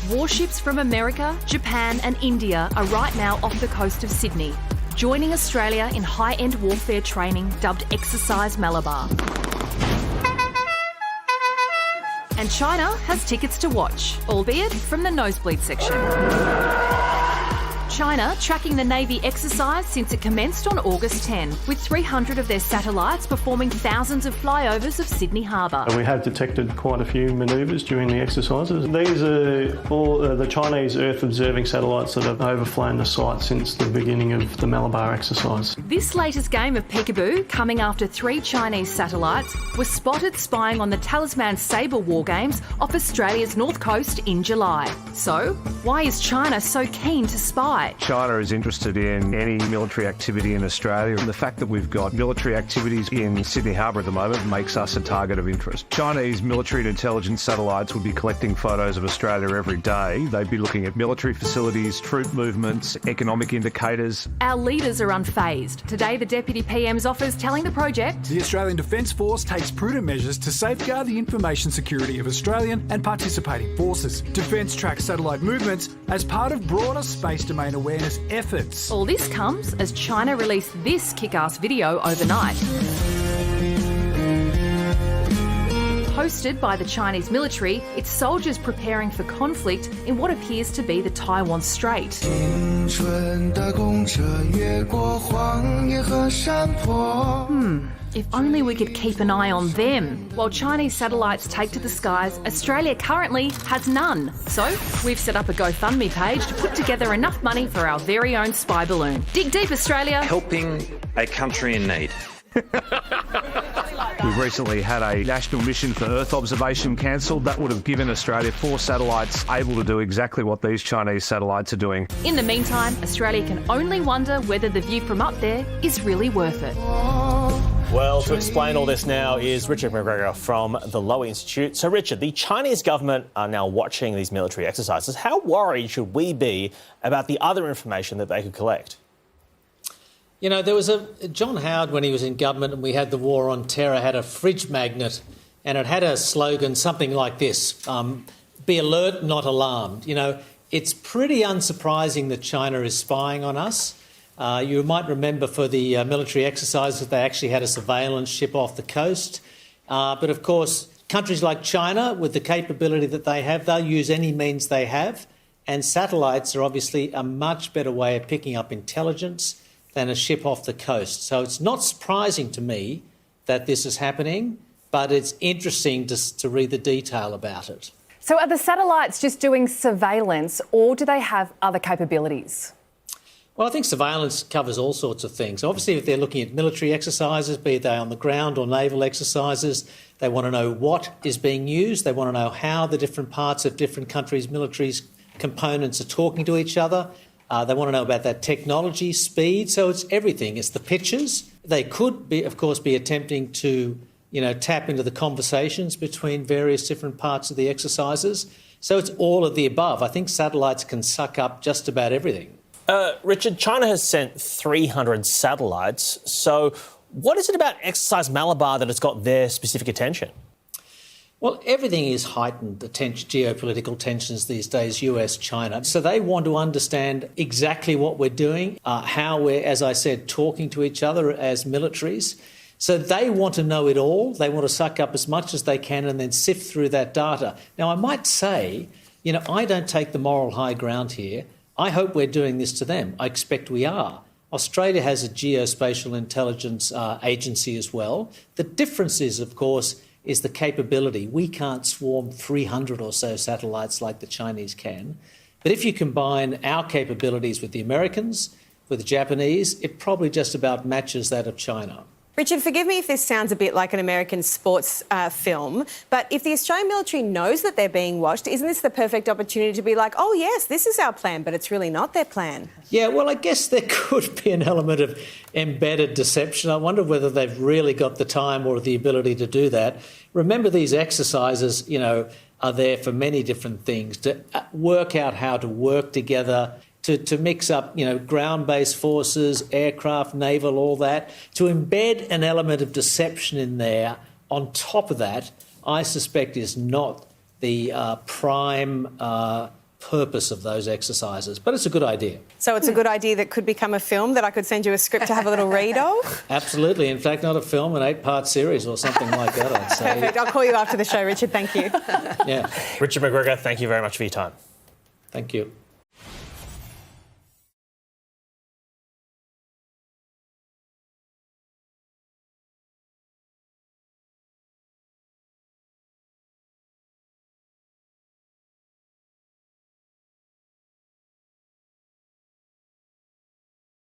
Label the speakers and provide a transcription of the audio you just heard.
Speaker 1: Warships from America, Japan and India are right now off the coast of Sydney, joining Australia in high-end warfare training dubbed Exercise Malabar. And China has tickets to watch, albeit from the nosebleed section. China tracking the Navy exercise since it commenced on August 10, with 300 of their satellites performing thousands of flyovers of Sydney Harbour.
Speaker 2: We have detected quite a few manoeuvres during the exercises. These are all the Chinese Earth-observing satellites that have overflown the site since the beginning of the Malabar exercise.
Speaker 1: This latest game of peekaboo, coming after 3 Chinese satellites, was spotted spying on the Talisman Sabre war games off Australia's north coast in July. So, why is China so keen to spy?
Speaker 3: China is interested in any military activity in Australia, and the fact that we've got military activities in Sydney Harbour at the moment makes us a target of interest. Chinese military and intelligence satellites would be collecting photos of Australia every day. They'd be looking at military facilities, troop movements, economic indicators.
Speaker 1: Our leaders are unfazed. Today, the Deputy PM's office telling the project,
Speaker 4: the Australian Defence Force takes prudent measures to safeguard the information security of Australian and participating forces. Defence tracks satellite movements as part of broader space domain awareness efforts.
Speaker 1: All this comes as China released this kick-ass video overnight. Hosted by the Chinese military, it's soldiers preparing for conflict in what appears to be the Taiwan Strait. If only we could keep an eye on them. While Chinese satellites take to the skies, Australia currently has none. So, we've set up a GoFundMe page to put together enough money for our very own spy balloon. Dig deep, Australia.
Speaker 5: Helping a country in need.
Speaker 3: We've recently had a national mission for Earth observation cancelled. That would have given Australia 4 satellites able to do exactly what these Chinese satellites are doing.
Speaker 1: In the meantime, Australia can only wonder whether the view from up there is really worth it.
Speaker 6: Well, to explain all this now is Richard McGregor from the Lowy Institute. So, Richard, the Chinese government are now watching these military exercises. How worried should we be about the other information that they could collect?
Speaker 7: You know, there was John Howard, when he was in government and we had the war on terror, had a fridge magnet and it had a slogan, something like this, be alert, not alarmed. You know, it's pretty unsurprising that China is spying on us. You might remember for the military exercises, they actually had a surveillance ship off the coast. But of course, countries like China, with the capability that they have, they'll use any means they have. And satellites are obviously a much better way of picking up intelligence than a ship off the coast. So it's not surprising to me that this is happening, but it's interesting to read the detail about it.
Speaker 8: So are the satellites just doing surveillance, or do they have other capabilities?
Speaker 7: Well, I think surveillance covers all sorts of things. Obviously, if they're looking at military exercises, be they on the ground or naval exercises, they want to know what is being used. They want to know how the different parts of different countries' military components are talking to each other. They want to know about that technology, speed. So it's everything. It's the pictures. They could be, of course, be attempting to, tap into the conversations between various different parts of the exercises. So it's all of the above. I think satellites can suck up just about everything.
Speaker 6: Richard, China has sent 300 satellites. So what is it about Exercise Malabar that has got their specific attention?
Speaker 7: Well, everything is heightened geopolitical tensions these days, US-China. So they want to understand exactly what we're doing, how we're, as I said, talking to each other as militaries. So they want to know it all. They want to suck up as much as they can and then sift through that data. Now, I might say, I don't take the moral high ground here. I hope we're doing this to them. I expect we are. Australia has a geospatial intelligence agency as well. The difference is, of course, is the capability. We can't swarm 300 or so satellites like the Chinese can. But if you combine our capabilities with the Americans, with the Japanese, it probably just about matches that of China.
Speaker 9: Richard, forgive me if this sounds a bit like an American sports film, but if the Australian military knows that they're being watched, isn't this the perfect opportunity to be like, oh, yes, this is our plan, but it's really not their plan?
Speaker 7: Yeah, well, I guess there could be an element of embedded deception. I wonder whether they've really got the time or the ability to do that. Remember, these exercises, are there for many different things, to work out how to work together, to mix up, ground-based forces, aircraft, naval, all that, to embed an element of deception in there. On top of that, I suspect is not the prime purpose of those exercises. But it's a good idea.
Speaker 9: So it's a good idea that could become a film that I could send you a script to have a little read of?
Speaker 7: Absolutely. In fact, not a film, an 8-part series or something like that, I'd say.
Speaker 9: Perfect. I'll call you after the show, Richard. Thank you.
Speaker 7: Yeah.
Speaker 6: Richard McGregor, thank you very much for your time.
Speaker 7: Thank you.